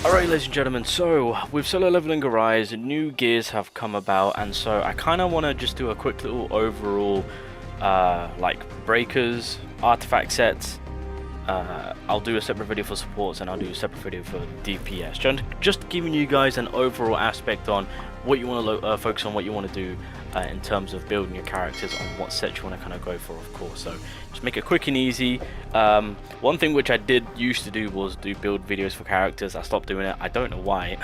Alright, ladies and gentlemen, so with solo leveling Arise, new gears have come about, and so I kind of want to just do a quick little overall like breakers, artifact sets. I'll do a separate video for supports and I'll do a separate video for DPS. Just giving you guys an overall aspect on what you want to focus on, what you want to do in terms of building your characters, on what sets you want to kind of go for, of course. So just make it quick and easy. One thing which I did used to do was do build videos for characters. I stopped doing it. I don't know why.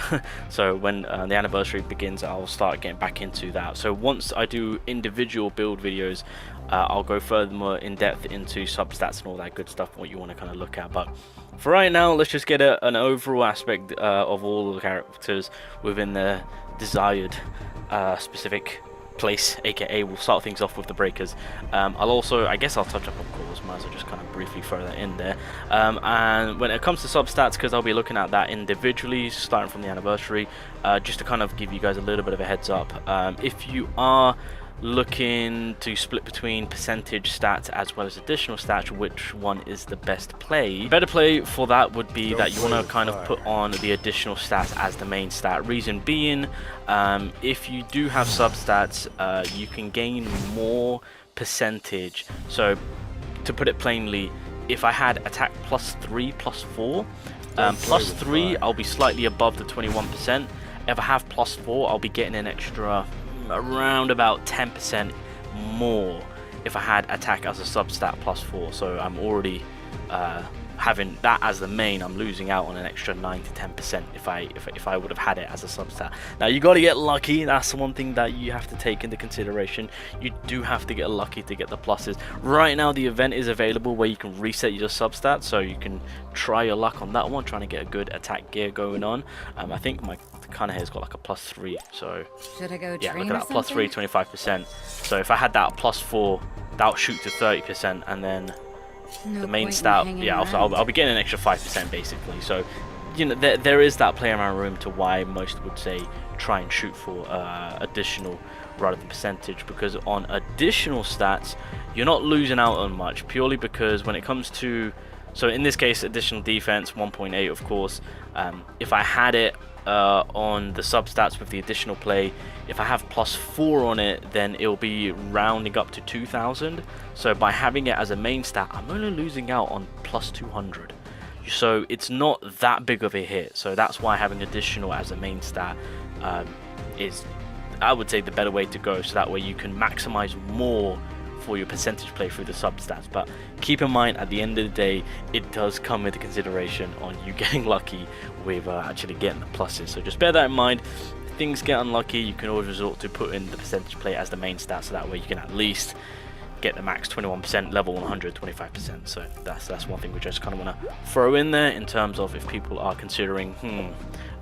So when the anniversary begins, I'll start getting back into that. So once I do individual build videos, I'll go further in depth into substats and all that good stuff, what you want to kind of look at. But for right now, let's just get an overall aspect of all the characters within the desired specific place, aka we'll start things off with the breakers. I'll also, I guess I'll touch up on cores, might as well just kind of briefly throw that in there. And when it comes to substats, because I'll be looking at that individually starting from the anniversary, just to kind of give you guys a little bit of a heads up. If you are looking to split between percentage stats as well as additional stats, which one is the best play? Better play for that would be that you want to kind of put on the additional stats as the main stat. Reason being, if you do have substats, you can gain more percentage. So to put it plainly, if I had attack +3 +4, +3 I'll be slightly above the 21%. If I have +4, I'll be getting an extra around about 10% more if I had attack as a substat +4. So I'm already having that as the main. I'm losing out on an extra 9 to 10% if I would have had it as a substat. Now you got to get lucky. That's the one thing that you have to take into consideration. You do have to get lucky to get the pluses. Right now the event is available where you can reset your substats, so you can try your luck on that one, trying to get a good attack gear going on. I think my kind of has got like a +3, so should I go yeah, look at that, +3, 25%. So if I had that +4, that'll shoot to 30%, and then the main stat, yeah, I'll be getting an extra 5% basically. So you know, there is that play around room to why most would say try and shoot for additional rather than percentage, because on additional stats you're not losing out on much, purely because when it comes to, so in this case additional defense 1.8, of course, if I had it on the substats with the additional play, if I have +4 on it, then it'll be rounding up to 2000. So by having it as a main stat, I'm only losing out on +200. So it's not that big of a hit. So that's why having additional as a main stat is, I would say, the better way to go. So that way you can maximize more for your percentage play through the substats. But keep in mind, at the end of the day, it does come with a consideration on you getting lucky with actually getting the pluses. So just bear that in mind. If things get unlucky, you can always resort to put in the percentage play as the main stat, so that way you can at least get the max 21%, level 100, 25%. So that's one thing which I just kind of want to throw in there in terms of if people are considering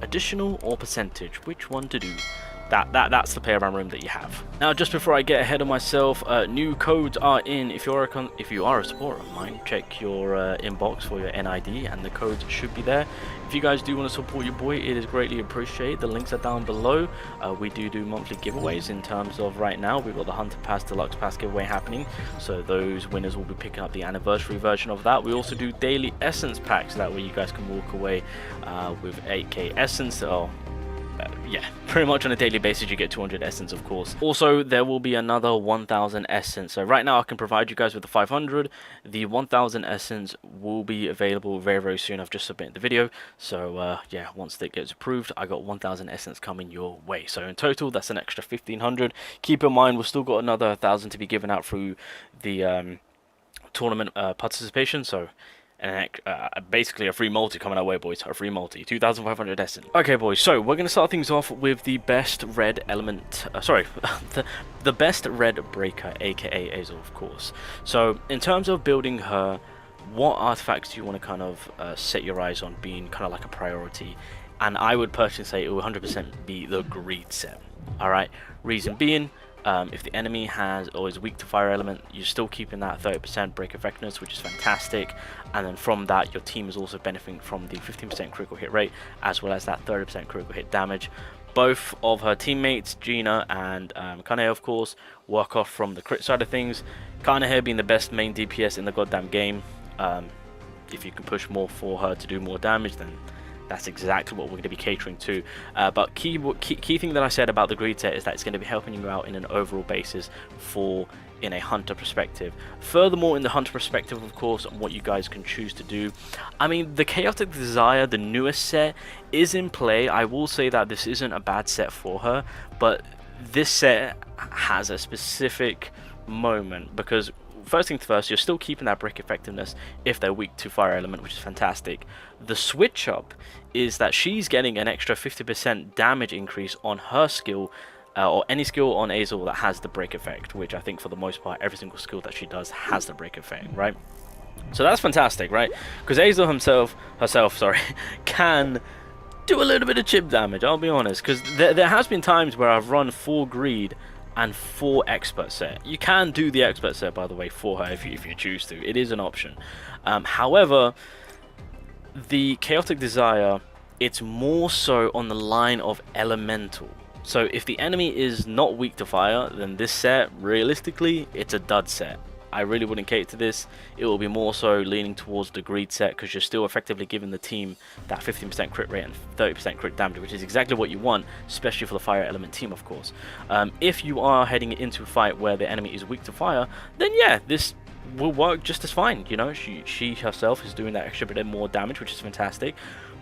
additional or percentage, which one to do. That's the play around room that you have. Now, just before I get ahead of myself, new codes are in. If you are a supporter of mine, check your inbox for your NID, and the codes should be there. If you guys do want to support your boy, it is greatly appreciated. The links are down below. We do monthly giveaways. In terms of right now, we've got the Hunter Pass Deluxe Pass giveaway happening, so those winners will be picking up the anniversary version of that. We also do daily essence packs, that way you guys can walk away with 8k essence. Yeah, pretty much on a daily basis you get 200 essence, of course. Also, there will be another 1000 essence. So right now I can provide you guys with the 500. The 1000 essence will be available very soon. I've just submitted the video, so yeah, once that gets approved, I got 1000 essence coming your way. So in total, that's an extra 1500. Keep in mind, we've still got another 1000 to be given out through the tournament participation. So and basically a free multi coming our way, boys. A free multi, 2500 essence. Okay, boys, so we're going to start things off with the best red element, the best red breaker, aka Esil, of course. So in terms of building her, what artifacts do you want to kind of set your eyes on being kind of like a priority? And I would personally say it will 100% be the greed set. Alright, reason being, if the enemy has or is weak to fire element, you're still keeping that 30% break effectiveness, which is fantastic. And then from that, your team is also benefiting from the 15% critical hit rate, as well as that 30% critical hit damage. Both of her teammates, Gina and Gunhee, of course, work off from the crit side of things. Gunhee being the best main DPS in the goddamn game. If you can push more for her to do more damage, then that's exactly what we're going to be catering to. But key thing that I said about the greed set is that it's going to be helping you out in an overall basis in a hunter perspective. Furthermore, in the hunter perspective, of course, on what you guys can choose to do, I mean, the Chaotic Desire, the newest set, is in play. I will say that this isn't a bad set for her, but this set has a specific moment, because first things first, you're still keeping that break effectiveness if they're weak to fire element, which is fantastic. The switch up is that she's getting an extra 50% damage increase on her skill, or any skill on Esil that has the break effect, which I think for the most part every single skill that she does has the break effect, right? So that's fantastic, right? Because Esil herself, sorry, can do a little bit of chip damage, I'll be honest, because there has been times where I've run 4 greed and 4 expert set. You can do the expert set, by the way, for her if you choose to. It is an option. However, the Chaotic Desire, it's more so on the line of elemental. So if the enemy is not weak to fire, then this set, realistically, it's a dud set. I really wouldn't cater to this. It will be more so leaning towards the greed set, because you're still effectively giving the team that 15% crit rate and 30% crit damage, which is exactly what you want, especially for the fire element team, of course. If you are heading into a fight where the enemy is weak to fire, then yeah, this will work just as fine. You know, she herself is doing that extra bit more damage, which is fantastic.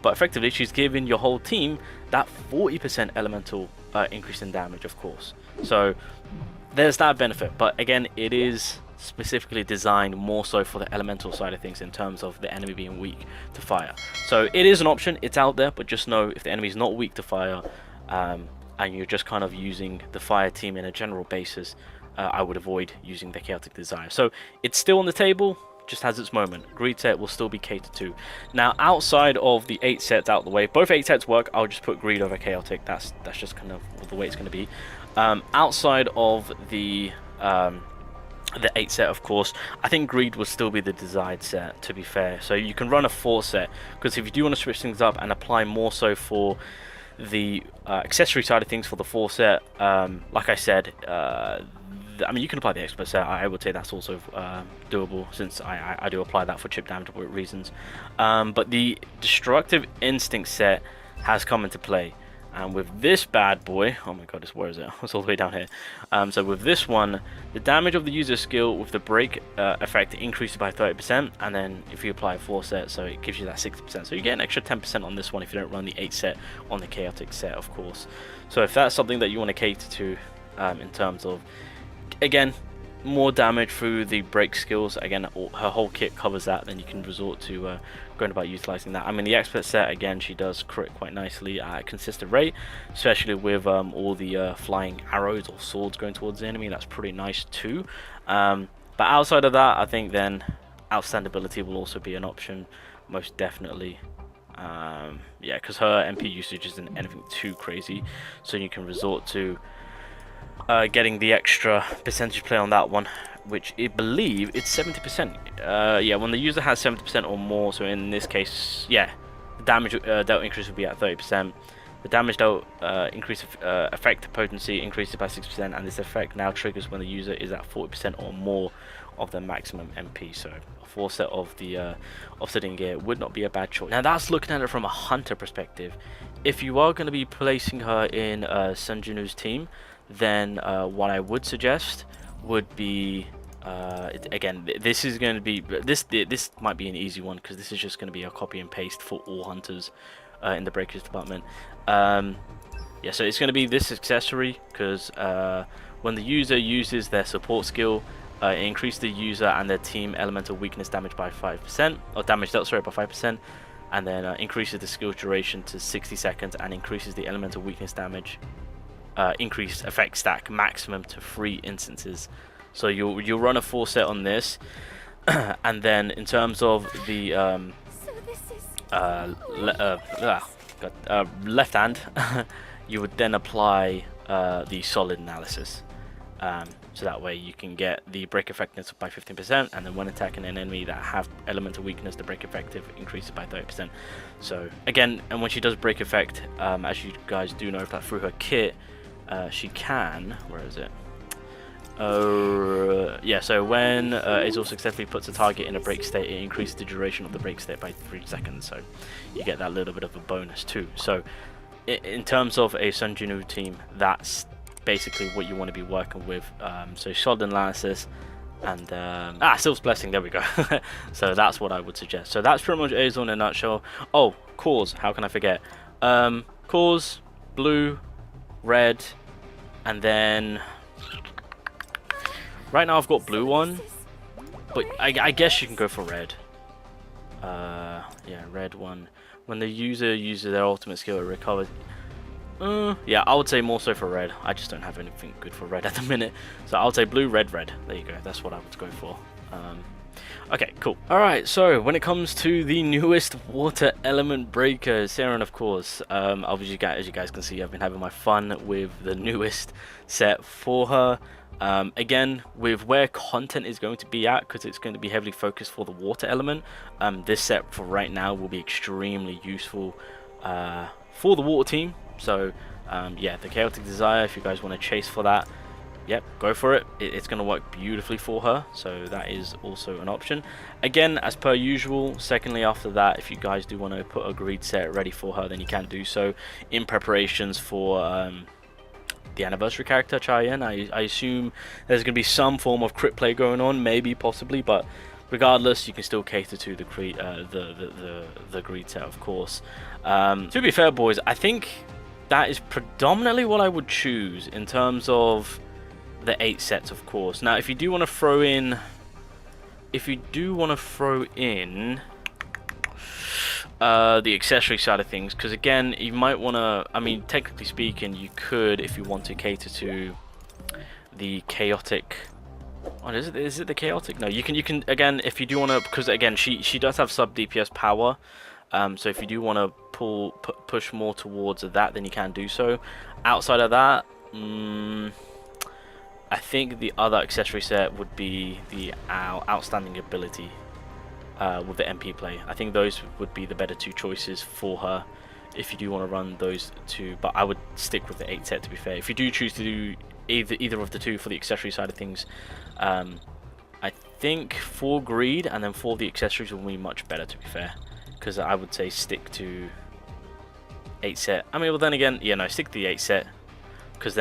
But effectively, she's giving your whole team that 40% elemental increase in damage, of course. So there's that benefit. But again, it is specifically designed more so for the elemental side of things in terms of the enemy being weak to fire. So it is an option, it's out there, but just know if the enemy is not weak to fire, and you're just kind of using the fire team in a general basis, I would avoid using the Chaotic Desire. So it's still on the table, just has its moment. Greed set will still be catered to. Now, outside of the 8 sets out the way, both 8 sets work. I'll just put greed over chaotic. That's just kind of the way it's going to be. Outside of the 8 set, of course, I think greed will still be the desired set, to be fair. So you can run a 4 set, because if you do want to switch things up and apply more so for the accessory side of things for the 4 set, like I said, I mean, you can apply the expert set. I would say that's also doable, since I do apply that for chip damage reasons. But the destructive instinct set has come into play, and with this bad boy, oh my god, where is it? It's all the way down here. So with this one, the damage of the user skill with the break effect increases by 30%, and then if you apply a 4 set, so it gives you that 60%. So you get an extra 10% on this one if you don't run the 8 set on the chaotic set, of course. So if that's something that you want to cater to, in terms of, again, more damage through the break skills, again, her whole kit covers that, then you can resort to going about utilizing that. I mean, the expert set, again, she does crit quite nicely at a consistent rate, especially with all the flying arrows or swords going towards the enemy. That's pretty nice too. But outside of that, I think then outstandability will also be an option, most definitely. Yeah, because her MP usage isn't anything too crazy, so you can resort to getting the extra percentage play on that one, which I believe it's 70%. Yeah, when the user has 70% or more, so in this case, yeah, the damage dealt increase will be at 30%. The damage dealt increase effect potency increases by 6%, and this effect now triggers when the user is at 40% or more of the maximum MP. So a 4 set of the offsetting gear would not be a bad choice. Now that's looking at it from a hunter perspective. If you are going to be placing her in Sunjunu's team, then what I would suggest would be, again, this is going to be, this might be an easy one, because this is just going to be a copy and paste for all hunters in the breakers department. Yeah, so it's going to be this accessory, because when the user uses their support skill, it increases the user and their team elemental weakness damage by 5%, or damage dealt, sorry, by 5%, and then increases the skill duration to 60 seconds and increases the elemental weakness damage increase effect stack maximum to 3 instances. So you'll run a 4 set on this, and then in terms of the left hand, you would then apply the solid analysis. So that way you can get the break effectiveness by 15%, and then when attacking an enemy that have elemental weakness, the break effective increases by 30%. So again, and when she does break effect, as you guys do know that through her kit, she can, where is it? Yeah, so when Esil successfully puts a target in a break state, it increases the duration of the break state by 3 seconds, so you get that little bit of a bonus too. So in terms of a Sun Jinwoo team, that's basically what you want to be working with. So Solid Analysis and Sylph's Blessing, there we go. So that's what I would suggest. So that's pretty much Esil in a nutshell. Oh, cores, how can I forget? Cores, blue, red, and then right now I've got blue one, but I guess you can go for red. Yeah, red one. When the user uses their ultimate skill, it recovers. Yeah, I would say more so for red. I just don't have anything good for red at the minute. So I would say blue, red, red. There you go. That's what I would go for. Okay, cool. Alright, so when it comes to the newest water element breaker, Sarin, of course. Obviously, as you guys can see, I've been having my fun with the newest set for her. Again, with where content is going to be at, because it's going to be heavily focused for the water element, this set for right now will be extremely useful for the water team. So yeah, the Chaotic Desire, if you guys want to chase for that, yep, go for it. It's going to work beautifully for her, so that is also an option. Again, as per usual, secondly, after that, if you guys do want to put a greed set ready for her, then you can do so in preparations for the anniversary character Cheyenne. I assume there's going to be some form of crit play going on, maybe, possibly, but regardless, you can still cater to the greed set, of course. To be fair, boys, I think that is predominantly what I would choose in terms of the 8 sets, of course. Now, if you do want to throw in, the accessory side of things, because again, you might want to, I mean, technically speaking, you could, if you want to cater to the chaotic. Oh, is it the chaotic? No, you can again, if you do want to, because again, she does have sub DPS power. So if you do want to push more towards that, then you can do so. Outside of that, I think the other accessory set would be the outstanding ability with the MP play. I think those would be the better 2 choices for her if you do want to run those 2. But I would stick with the 8 set, to be fair. If you do choose to do either of the 2 for the accessory side of things, I think 4 greed and then 4 the accessories will be much better, to be fair. Because I would say stick to 8 set. I mean, well, then again, yeah, no, stick to the 8 set. Because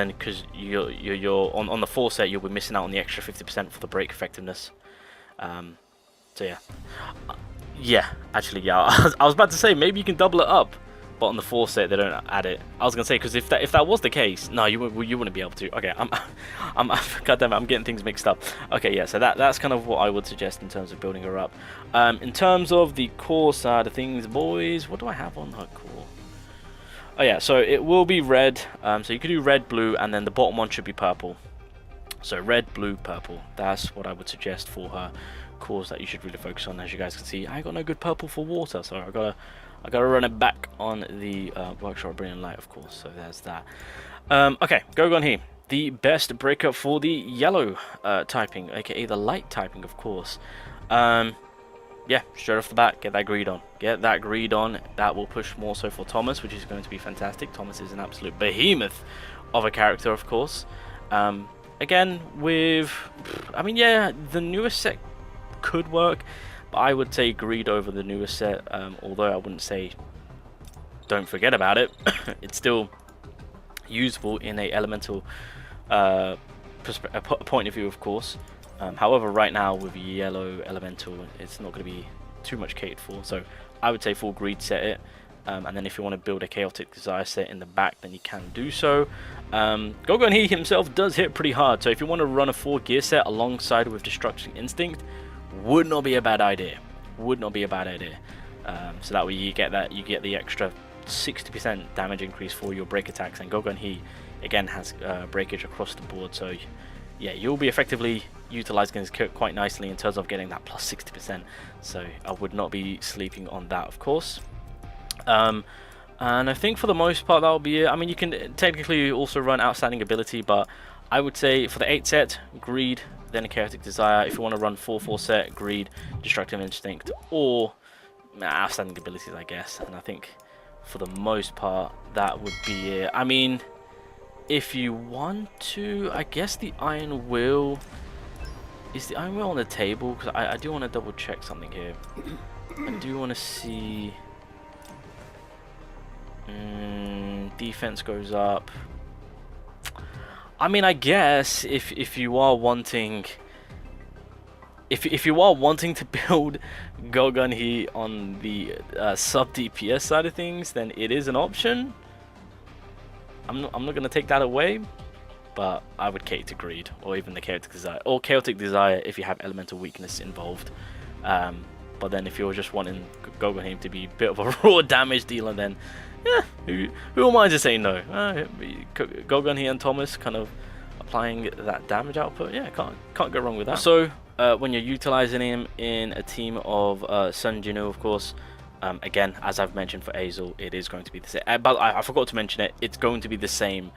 you're on the 4 set, you'll be missing out on the extra 50% for the break effectiveness. So yeah, yeah, actually, yeah. I was about to say maybe you can double it up, but on the 4 set they don't add it. I was gonna say, because if that was the case, no, you wouldn't be able to. Okay, goddamn it, I'm getting things mixed up. Okay, yeah, so that's kind of what I would suggest in terms of building her up. In terms of the core side of things, boys, what do I have on her core? Oh yeah, so it will be red. So you could do red, blue, and then the bottom one should be purple. So red, blue, purple. That's what I would suggest for her cores that you should really focus on. As you guys can see, I got no good purple for water, so I gotta run it back on the Workshop Brilliant Light, of course. So there's that. Okay, Go Gunhee, the best breaker for the yellow typing, aka the light typing, of course. Yeah, straight off the bat, get that greed on. Get that greed on. That will push more so for Thomas, which is going to be fantastic. Thomas is an absolute behemoth of a character, of course. Again, with, I mean, yeah, the newest set could work, but I would say greed over the newest set. Although I wouldn't say don't forget about it. It's still usable in a elemental point of view, of course. However, right now with yellow elemental, it's not going to be too much catered for. So I would say full greed set it. And then if you want to build a chaotic desire set in the back, then you can do so. Go Gunhee himself does hit pretty hard. So if you want to run a 4 gear set alongside with Destruction Instinct, would not be a bad idea. Would not be a bad idea. So that way you get the extra 60% damage increase for your break attacks. And Go Gunhee again has breakage across the board. So yeah, you'll be effectively utilizing his kit quite nicely in terms of getting that plus 60%. So I would not be sleeping on that, of course. And I think for the most part that'll be it. I mean, you can technically also run outstanding ability, but I would say for the 8 set, greed, then a chaotic desire. If you want to run 4 set, greed, destructive instinct, or outstanding abilities, I guess. And I think for the most part that would be it. I mean, if you want to, I guess the Iron Will... Is the Iron Will on the table? Because I do want to double check something here. I do want to see... defense goes up. I mean, I guess if you are wanting... If you are wanting to build Go Gunhee on the sub DPS side of things, then it is an option. I'm not going to take that away, but I would cater to Greed or even the Chaotic Desire, or Chaotic Desire if you have Elemental Weakness involved. But then if you're just wanting Go Gunhee to be a bit of a raw damage dealer, then yeah, who am I to say no? Go Gunhee and Thomas kind of applying that damage output. Yeah, can't go wrong with that. So when you're utilizing him in a team of Sun Jinu, of course, again, as I've mentioned for Esil, it is going to be the same. But I forgot to mention it. It's going to be the same.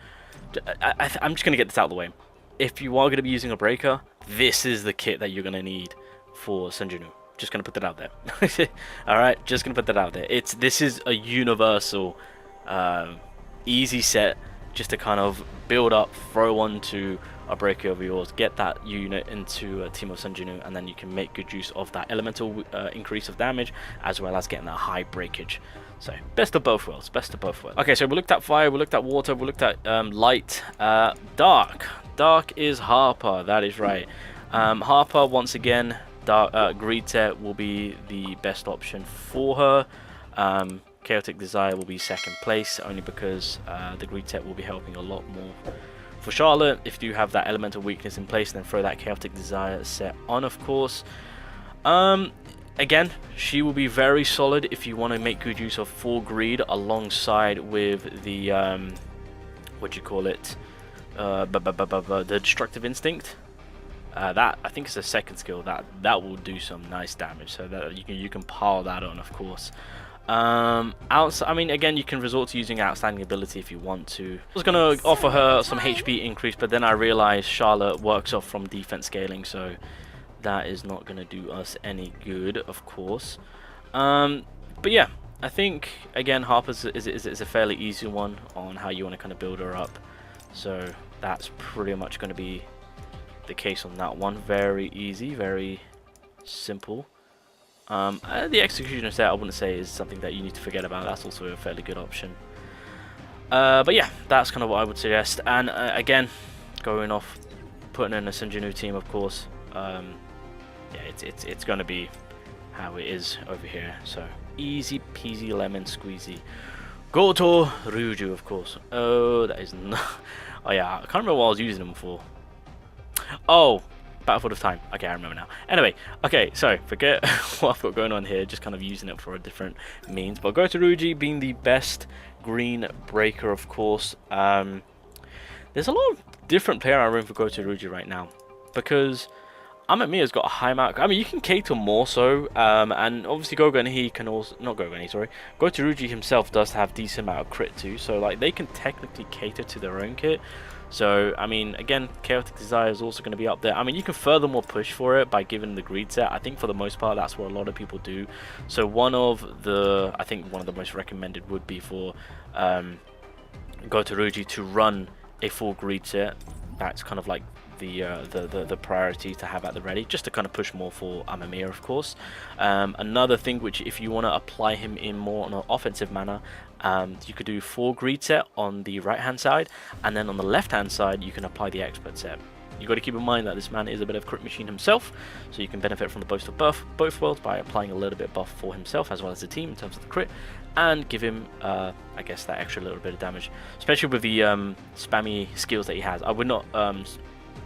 I'm just going to get this out of the way. If you are going to be using a breaker, this is the kit that you're going to need for Sun Jinu. Just going to put that out there. All right, just going to put that out there. This is a universal, easy set just to kind of build up, throw onto a breaker of yours, get that unit into a team of Sun Jinu, and then you can make good use of that elemental increase of damage as well as getting that high breakage. So best of both worlds, best of both worlds. Okay, so we looked at fire, we looked at water, we looked at light. Dark is Harper, that is right. Harper, once again, Greed set will be the best option for her. Chaotic Desire will be second place, only because the Greed set will be helping a lot more. For Charlotte, if you have that elemental weakness in place, then throw that Chaotic Desire set on, of course. Again, she will be very solid if you want to make good use of full Greed alongside with the what do you call it? The Destructive Instinct. That I think is a second skill that will do some nice damage. So that you can pile that on, of course. I mean, again, you can resort to using outstanding ability if you want to. I was going to offer her some HP increase, but then I realized Charlotte works off from defense scaling, so that is not going to do us any good, of course. But yeah, I think, again, Harper's is a fairly easy one on how you want to kind of build her up. So that's pretty much going to be the case on that one. Very easy, very simple. The executioner set, I wouldn't say is something that you need to forget about. That's also a fairly good option. But yeah, that's kind of what I would suggest. And again, going off, putting in a Sun Jinu team, of course. Yeah, it's going to be how it is over here. So easy peasy lemon squeezy. Go to Ruji, of course. Oh, that is not. Oh yeah, I can't remember what I was using them for. Oh, Battlefield of Time. Okay, I remember now. Anyway, okay, so forget what I've got going on here, just kind of using it for a different means. But Go to Ruji being the best green breaker, of course. There's a lot of different player in our room for Go to Ruji right now, because Amamiya's got a high amount. I mean, you can cater more so, and obviously Go Gunhee can also, not Go Gunhee, sorry. Go to Ruji himself does have decent amount of crit too, so like they can technically cater to their own kit. So, I mean, again, Chaotic Desire is also going to be up there. I mean, you can furthermore push for it by giving the Greed set. I think for the most part, that's what a lot of people do. So, I think one of the most recommended would be for Go to Ruji to run a full Greed set. That's kind of like the priority to have at the ready, just to kind of push more for Amamiya, of course. Another thing which, if you want to apply him in more on an offensive manner, you could do 4 Greed set on the right hand side, and then on the left hand side you can apply the Expert set. You got to keep in mind that this man is a bit of a crit machine himself, so you can benefit from the both of both worlds by applying a little bit buff for himself as well as the team in terms of the crit, and give him I guess that extra little bit of damage, especially with the spammy skills that he has. I would not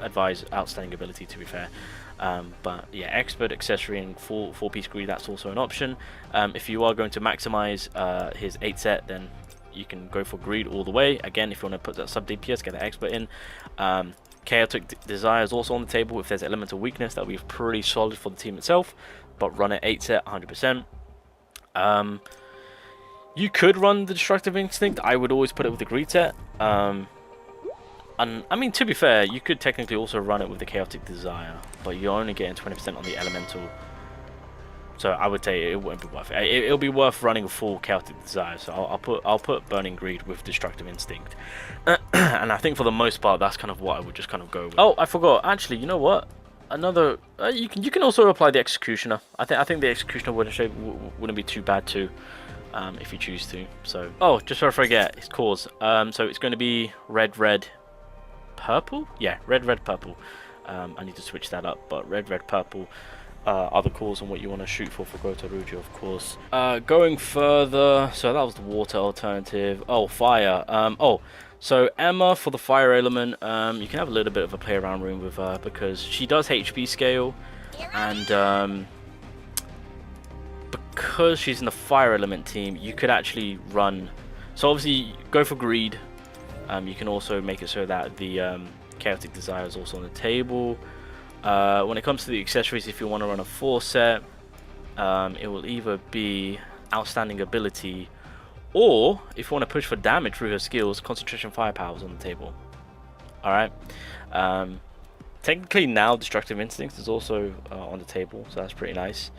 advise outstanding ability, to be fair. But yeah, Expert, Accessory, and 4-piece Greed, that's also an option. If you are going to maximize his 8 set, then you can go for Greed all the way. Again, if you want to put that sub DPS, get the Expert in. Chaotic Desire is also on the table. If there's elemental weakness, that'll be pretty solid for the team itself, but run it 8 set 100%. You could run the Destructive Instinct. I would always put it with the Greed set. And I mean, to be fair, you could technically also run it with the Chaotic Desire, but you're only getting 20% on the elemental So I would say it wouldn't be worth it. It'll be worth running a full Chaotic Desire. So I'll put Burning Greed with Destructive Instinct, and I think for the most part that's kind of what I would just kind of go with. Oh, I forgot. Actually, you know what? Another you can also apply the Executioner. I think the Executioner wouldn't be too bad too, if you choose to. So just before I forget, it's cores. So it's going to be red, purple. Yeah, red, purple. I need to switch that up, but red, purple. Other calls on what you want to shoot for Go Ruji, of course. Going further, so that was the water alternative. Oh, fire. So Emma for the fire element, you can have a little bit of a play around room with her because she does HP scale, and because she's in the fire element team, you could actually run. So obviously go for greed. You can also make it so that the Chaotic Desire is also on the table. When it comes to the accessories, if you want to run a 4 set, it will either be Outstanding Ability, or if you want to push for damage through her skills, Concentration Firepower is on the table. Alright. Technically now Destructive Instincts is also on the table, so that's pretty nice.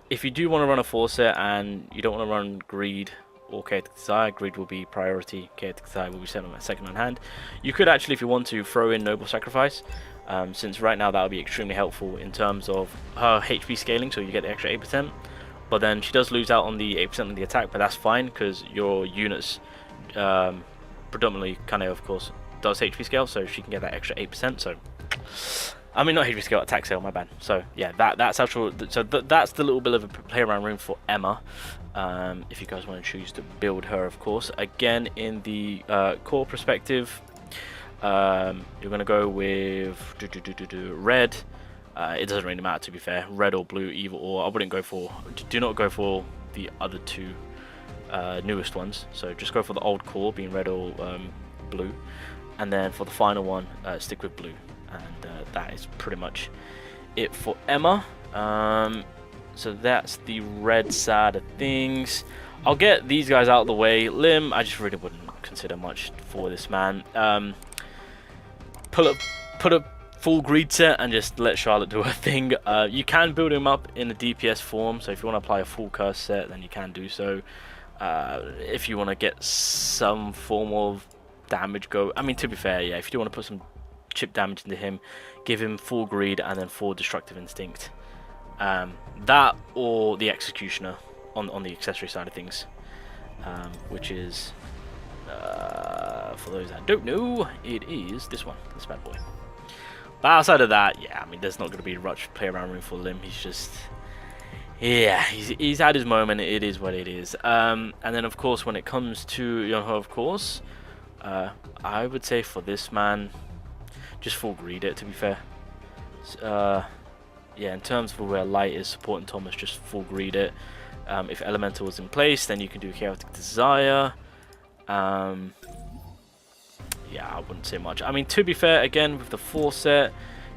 If you do want to run a 4 set and you don't want to run Greed or Chaotic Desire, Greed will be priority, Chaotic Desire will be second on hand. You could actually, if you want to, throw in Noble Sacrifice. Since right now that would be extremely helpful in terms of her HP scaling, so you get the extra 8%, but then she does lose out on the 8% of the attack, but that's fine because your units predominantly of course does HP scale, so she can get that extra 8%. So I mean, not HP scale, attack scale, my bad. So yeah, that's actual. So that's the little bit of a play around room for Emma. If you guys want to choose to build her, of course. Again, in the core perspective, you're gonna go with red. It doesn't really matter, to be fair, red or blue, either or. I wouldn't go for. Do not go for the other two newest ones. So just go for the old core, being red or blue, and then for the final one, stick with blue. And that is pretty much it for Emma. So that's the red side of things. I'll get these guys out of the way. Lim, I just really wouldn't consider much for this man. Put a full greed set and just let Charlotte do her thing. You can build him up in a DPS form, so if you want to apply a full curse set, then you can do so. If you want to get some form of damage go, I mean, to be fair, yeah, if you do want to put some chip damage into him, give him full greed and then full destructive instinct. That or the executioner on the accessory side of things, which is for those that don't know, it is this one, this bad boy. But outside of that, yeah, I mean, there's not going to be much play around room for Lim. He's just, yeah, he's had his moment. It is what it is. And then of course when it comes to Yunho, of course, I would say for this man, just full greed it, to be fair. Yeah, in terms of where light is supporting Thomas, just full greed it. If elemental is in place, then you can do chaotic desire. Yeah, I wouldn't say much. I mean, to be fair, again, with the 4 set,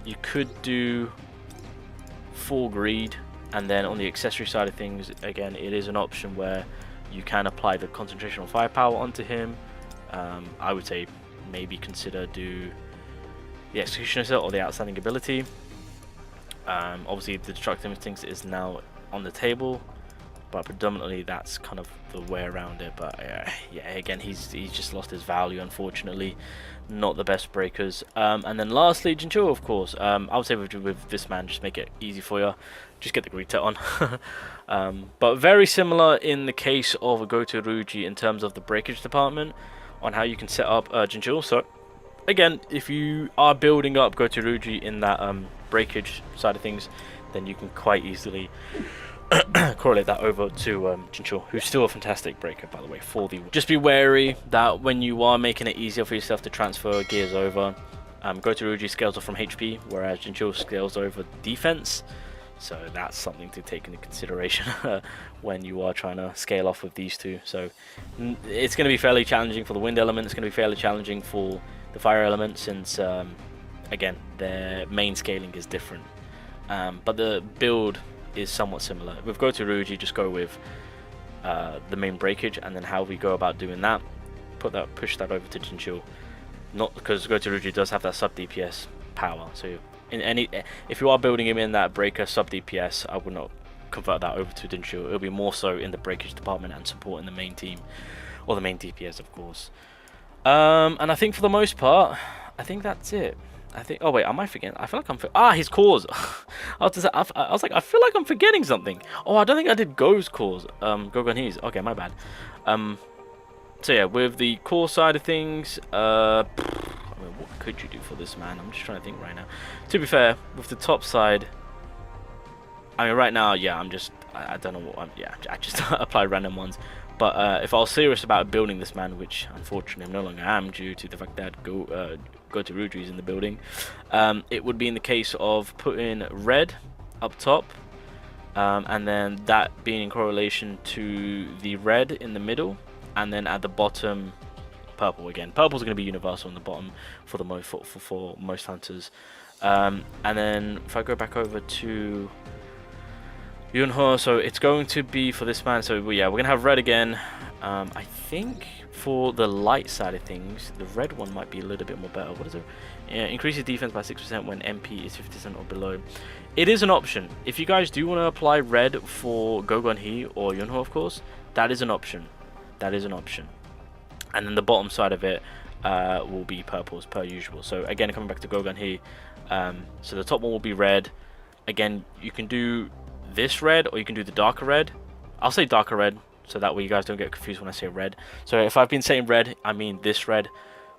you could do full greed, and then on the accessory side of things, again, it is an option where you can apply the concentration on firepower onto him. I would say maybe consider do the executioner set or the outstanding ability. Obviously the destructive instincts is now on the table, but predominantly that's kind of the way around it. But yeah, again, he's just lost his value, unfortunately. Not the best breakers. And then lastly, Gingul, of course. I would say with this man, just make it easy for you. Just get the greed set on. But very similar in the case of a Go Ruji in terms of the breakage department on how you can set up Gingul. So again, if you are building up Go Ruji in that breakage side of things, then you can quite easily correlate that over to Gingul, who's still a fantastic breaker, by the way, for the. Just be wary that when you are making it easier for yourself to transfer gears over, Go Ruji scales off from HP, whereas Gingul scales over defense. So that's something to take into consideration when you are trying to scale off with these two. So it's going to be fairly challenging for the wind element. It's going to be fairly challenging for the fire element, since again, their main scaling is different. But the build is somewhat similar. With Go Ruji, just go with the main breakage, and then how we go about doing that, push that over to Gingul. Not because Go Ruji does have that sub DPS power, so if you are building him in that breaker sub DPS, I would not convert that over to Dinshu. It'll be more so in the breakage department and supporting the main team, or the main DPS, of course. And I think for the most part, I think that's it. I think. Oh wait, am I forgetting? I feel like I'm. His cause. I was like, I feel like I'm forgetting something. Oh, I don't think I did Go's cause. Go Gunhee's. Okay, my bad. So yeah, with the core side of things, I mean, what could you do for this man? I'm just trying to think right now. To be fair, with the top side, I mean, right now, yeah, I don't know what I just apply random ones. But if I was serious about building this man, which unfortunately I no longer am due to the fact that Go to Ruji is in the building, it would be in the case of putting red up top, and then that being in correlation to the red in the middle, and then at the bottom, purple again. Purple's going to be universal on the bottom for the for most hunters. And then if I go back over to Yunho, so it's going to be for this man. So yeah, we're going to have red again. I think for the light side of things, the red one might be a little bit more better. What is it? Yeah, increases defense by 6% when MP is 50% or below. It is an option. If you guys do want to apply red for Go Gunhee or Yunho, of course, that is an option. That is an option. And then the bottom side of it will be purple as per usual. So again, coming back to Go Gunhee, so the top one will be red. Again, you can do this red or you can do the darker red. I'll say darker red so that way you guys don't get confused when I say red. So if I've been saying red, I mean this red.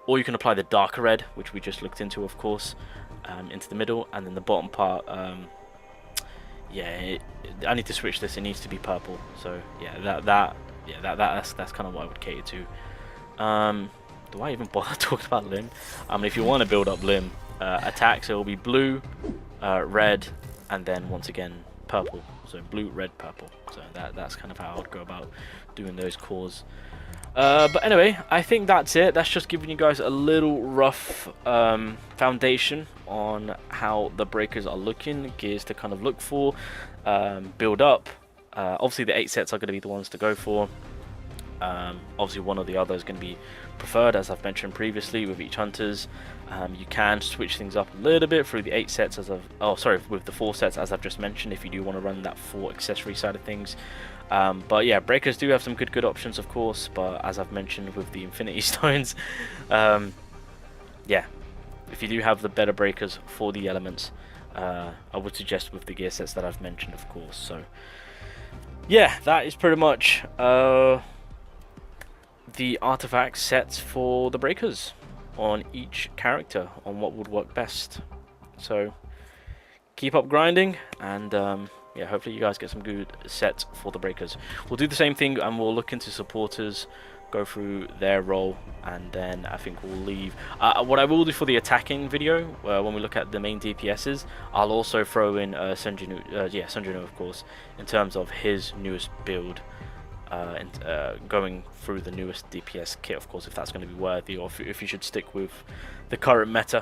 Or you can apply the darker red, which we just looked into, of course, into the middle. And then the bottom part, yeah, I need to switch this. It needs to be purple. So yeah, that's kind of what I would cater to. Do I even bother talking about limb? I mean, if you want to build up limb attacks, it will be blue, red, and then once again purple. So blue, red, purple. So that's kind of how I would go about doing those cores. But anyway, I think that's it. That's just giving you guys a little rough foundation on how the breakers are looking, gears to kind of look for, build up. Obviously the 8 sets are going to be the ones to go for. Obviously one or the other is going to be preferred, as I've mentioned previously with each hunters. You can switch things up a little bit through the 8 sets with the 4 sets as I've just mentioned, if you do want to run that 4 accessory side of things. But yeah, breakers do have some good options, of course, but as I've mentioned with the Infinity Stones, yeah, if you do have the better breakers for the elements, I would suggest with the gear sets that I've mentioned, of course. So yeah, that is pretty much the artifact sets for the breakers on each character, on what would work best. So keep up grinding, and yeah, hopefully you guys get some good sets for the breakers. We'll do the same thing, and we'll look into supporters, go through their role, and then I think we'll leave. What I will do for the attacking video, when we look at the main DPSs, I'll also throw in Sunjinu, of course, in terms of his newest build, and going through the newest DPS kit, of course, if that's going to be worthy, or if you should stick with the current meta.